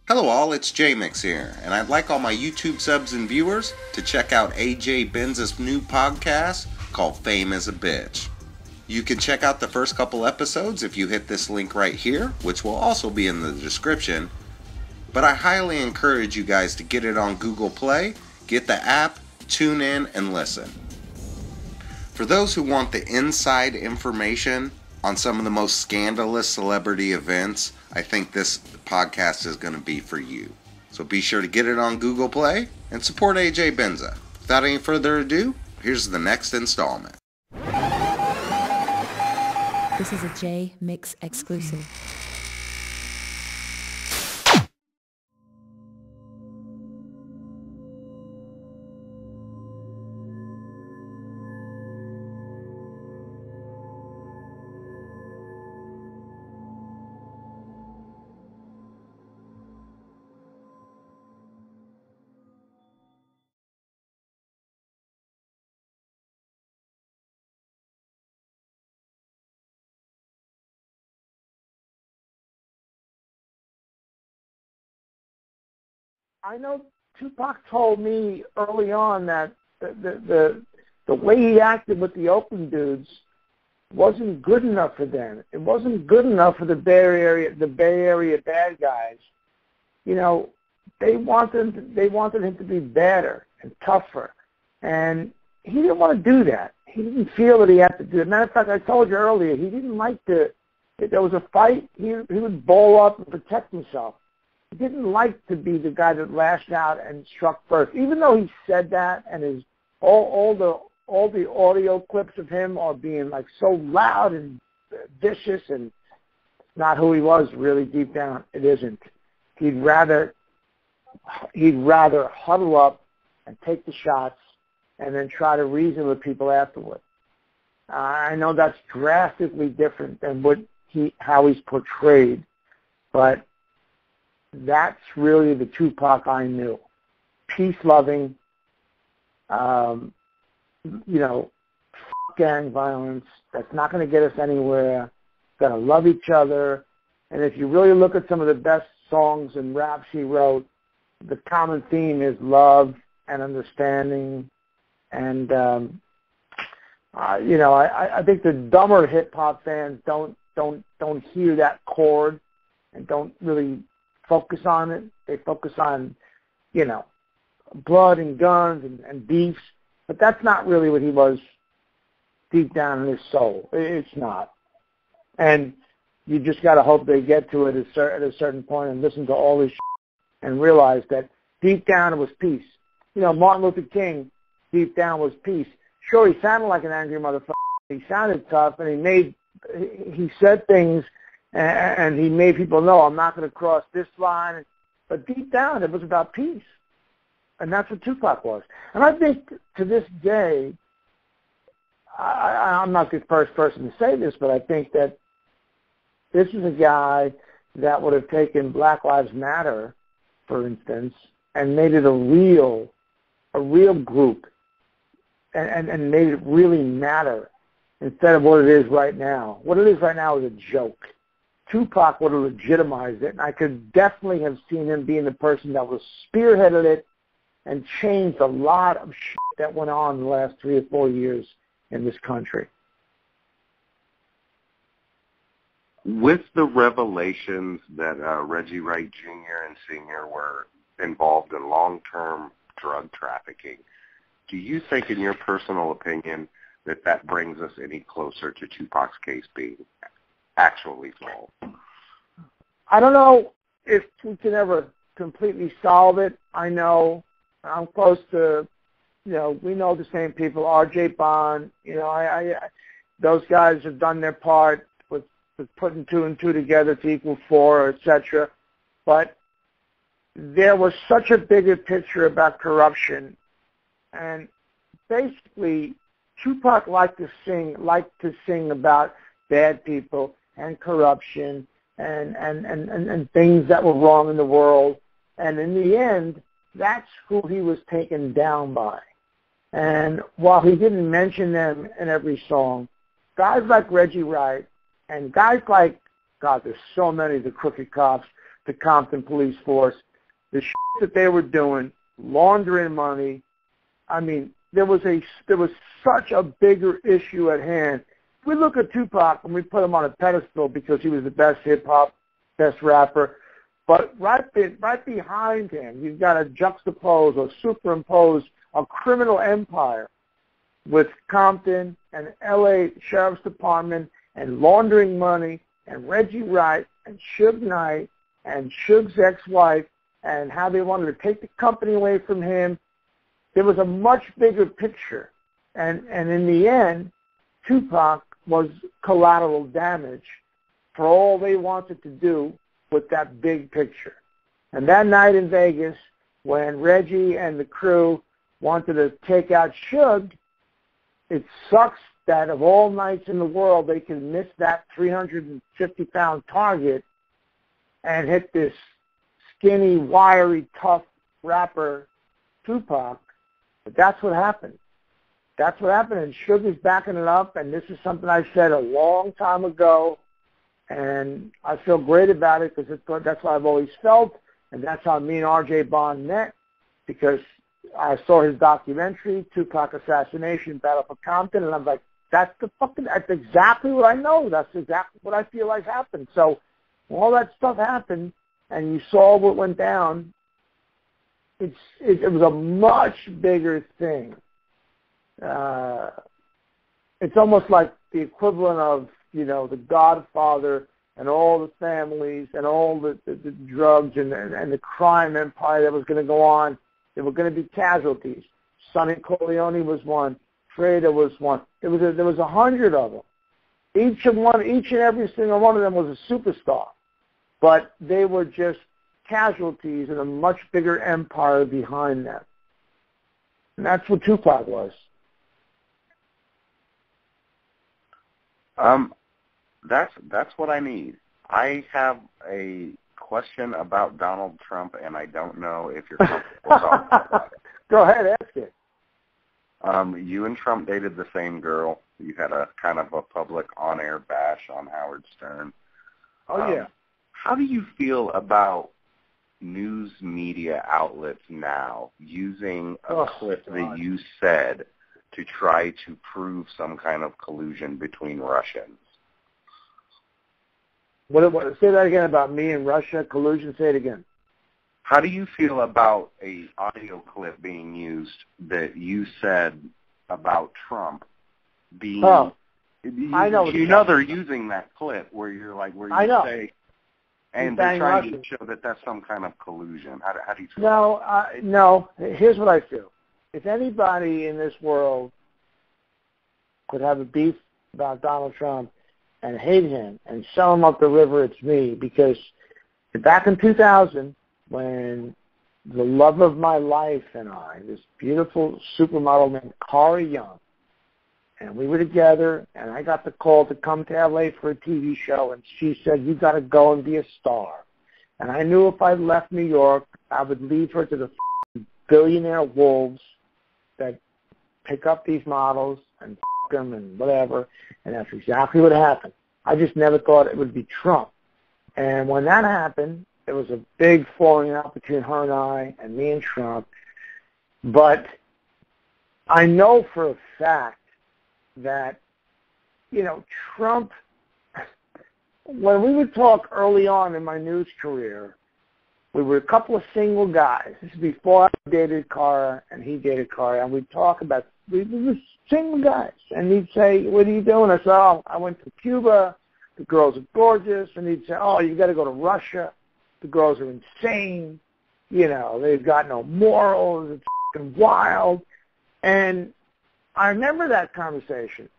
Hello all, it's Jmix here, and I'd like all my YouTube subs and viewers to check out AJ Benza's new podcast called Fame is a Bitch. You can check out the first couple episodes if you hit this link right here, which will also be in the description, but I highly encourage you guys to get it on Google Play, get the app, tune in, and listen. For those who want the inside information on some of the most scandalous celebrity events, I think this podcast is going to be for you. So be sure to get it on Google Play and support AJ Benza. Without any further ado, here's the next installment. This is a Jmix exclusive. I know Tupac told me early on that the way he acted with the Oakland dudes wasn't good enough for them. It wasn't good enough for the Bay Area bad guys. You know, they wanted him to be better and tougher, and he didn't want to do that. He didn't feel that he had to do it. Matter of fact, I told you earlier, he didn't like to. If there was a fight, he would ball up and protect himself. He didn't like to be the guy that lashed out and struck first, even though he said that, and all the audio clips of him are being like so loud and vicious, and not who he was really deep down. It isn't. He'd rather huddle up and take the shots, and then try to reason with people afterward. I know that's drastically different than how he's portrayed, but that's really the Tupac I knew. Peace-loving, gang violence. That's not going to get us anywhere. Got to love each other. And if you really look at some of the best songs and raps he wrote, the common theme is love and understanding. And I think the dumber hip hop fans don't hear that chord and don't really focus on it. They focus on, blood and guns and beefs, but that's not really what he was deep down in his soul. It's not. And you just got to hope they get to it at a certain point and listen to all this and realize that deep down it was peace. Martin Luther King, deep down was peace. Sure, he sounded like an angry motherfucker. He sounded tough, and he said things, and he made people know, I'm not going to cross this line. But deep down, it was about peace. And that's what Tupac was. And I think to this day, I'm not the first person to say this, but I think that this is a guy that would have taken Black Lives Matter, for instance, and made it a real group and made it really matter instead of what it is right now. What it is right now is a joke. Tupac would have legitimized it, and I could definitely have seen him being the person that was spearheaded it and changed a lot of shit that went on in the last 3 or 4 years in this country. With the revelations that Reggie Wright Jr. and Sr. were involved in long-term drug trafficking, do you think, in your personal opinion, that brings us any closer to Tupac's case being actually solved? I don't know if we can ever completely solve it. I know I'm close to, we know the same people, R.J. Bond, those guys have done their part with putting 2 and 2 together to equal 4, etc. But there was such a bigger picture about corruption, and basically Tupac liked to sing about bad people and corruption and things that were wrong in the world. And in the end, that's who he was taken down by. And while he didn't mention them in every song, guys like Reggie Wright and guys like, God, there's so many of the crooked cops, the Compton police force. The shit that they were doing, laundering money. I mean, there was such a bigger issue at hand. We look at Tupac and we put him on a pedestal because he was the best hip-hop, best rapper. But right behind him, you've got to juxtapose or superimpose a criminal empire with Compton and L.A. Sheriff's Department and laundering money and Reggie Wright and Suge Knight and Suge's ex-wife and how they wanted to take the company away from him. There was a much bigger picture. And in the end, Tupac was collateral damage for all they wanted to do with that big picture. And that night in Vegas, when Reggie and the crew wanted to take out Suge, it sucks that of all nights in the world, they can miss that 350-pound target and hit this skinny, wiry, tough rapper, Tupac. But that's what happened. That's what happened, and Suge is backing it up, and this is something I said a long time ago, and I feel great about it because that's what I've always felt, and that's how me and R.J. Bond met, because I saw his documentary, Tupac Assassination, Battle for Compton, and I'm like, that's exactly what I know. That's exactly what I feel like happened. So all that stuff happened, and you saw what went down. It was a much bigger thing. It's almost like the equivalent of, The Godfather and all the families and all the drugs and the crime empire that was going to go on. There were going to be casualties. Sonny Corleone was one. Freda was one. There was 100 of them. Each and every single one of them was a superstar, but they were just casualties in a much bigger empire behind them. And that's what Tupac was. That's what I need. I have a question about Donald Trump, and I don't know if you're comfortable talking about it. Go ahead, ask it. You and Trump dated the same girl. You had a kind of a public on-air bash on Howard Stern. Oh, yeah. How do you feel about news media outlets now using a clip that you said to try to prove some kind of collusion between Russians? What? Say that again about me and Russia, collusion. Say it again. How do you feel about a audio clip being used that you said about Trump being? Oh, I know. They're using that clip where you're like, where you say, and they're trying to show that that's some kind of collusion. How do you feel? No. Here's what I feel. If anybody in this world could have a beef about Donald Trump and hate him and sell him up the river, it's me. Because back in 2000, when the love of my life and I, this beautiful supermodel named Cara Young, and we were together, and I got the call to come to L.A. for a TV show, and she said, you got to go and be a star. And I knew if I left New York, I would leave her to the billionaire wolves that pick up these models and them and whatever, and that's exactly what happened. I just never thought it would be Trump. And when that happened, there was a big falling out between her and I and me and Trump. But I know for a fact that, Trump, when we would talk early on in my news career, we were a couple of single guys. This is before I dated Cara and he dated Cara, and we'd talk about, we were single guys. And he'd say, what are you doing? I said, I went to Cuba. The girls are gorgeous. And he'd say, you got to go to Russia. The girls are insane. They've got no morals. It's fucking wild. And I remember that conversation.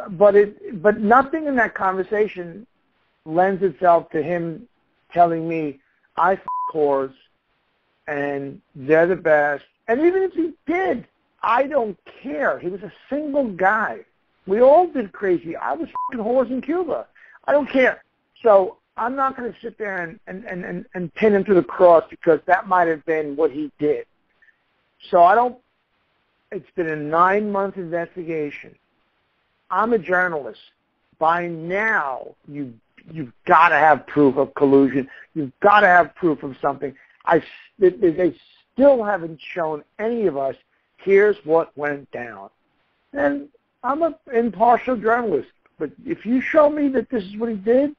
But nothing in that conversation lends itself to him telling me I whores and they're the best. And even if he did, I don't care. He was a single guy. We all did crazy. I was fucking whores in Cuba. I don't care. So I'm not going to sit there and pin him to the cross because that might have been what he did. So it's been a 9-month investigation. I'm a journalist. By now, you you've got to have proof of collusion. You've got to have proof of something. They still haven't shown any of us, here's what went down. And I'm an impartial journalist, but if you show me that this is what he did,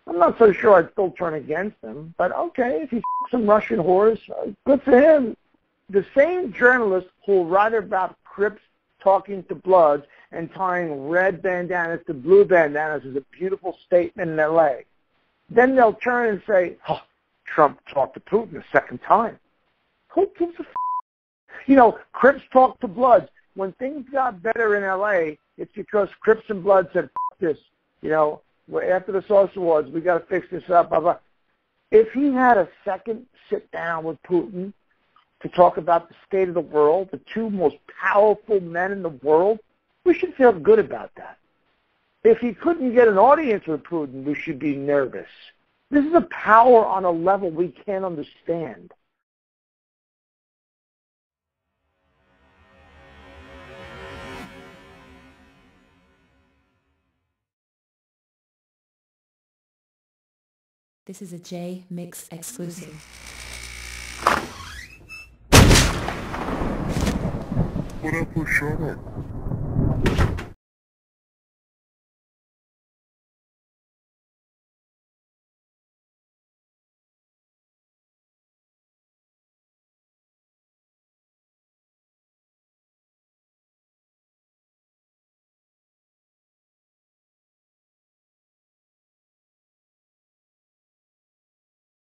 I'm not so sure I'd still turn against him. But okay, if he some Russian whores, good for him. The same journalists who will write about Crips talking to Bloods and tying red bandanas to blue bandanas is a beautiful statement in L.A. Then they'll turn and say, oh, Trump talked to Putin a second time. Who gives a f***? You know, Crips talk to Bloods. When things got better in L.A., it's because Crips and Bloods said, f*** this. You know, after the Source Awards, we got to fix this up, blah, blah. If he had a second sit down with Putin to talk about the state of the world, the two most powerful men in the world, we should feel good about that. If he couldn't get an audience with Putin, we should be nervous. This is a power on a level we can't understand. This is a Jmix exclusive. What up, shut up?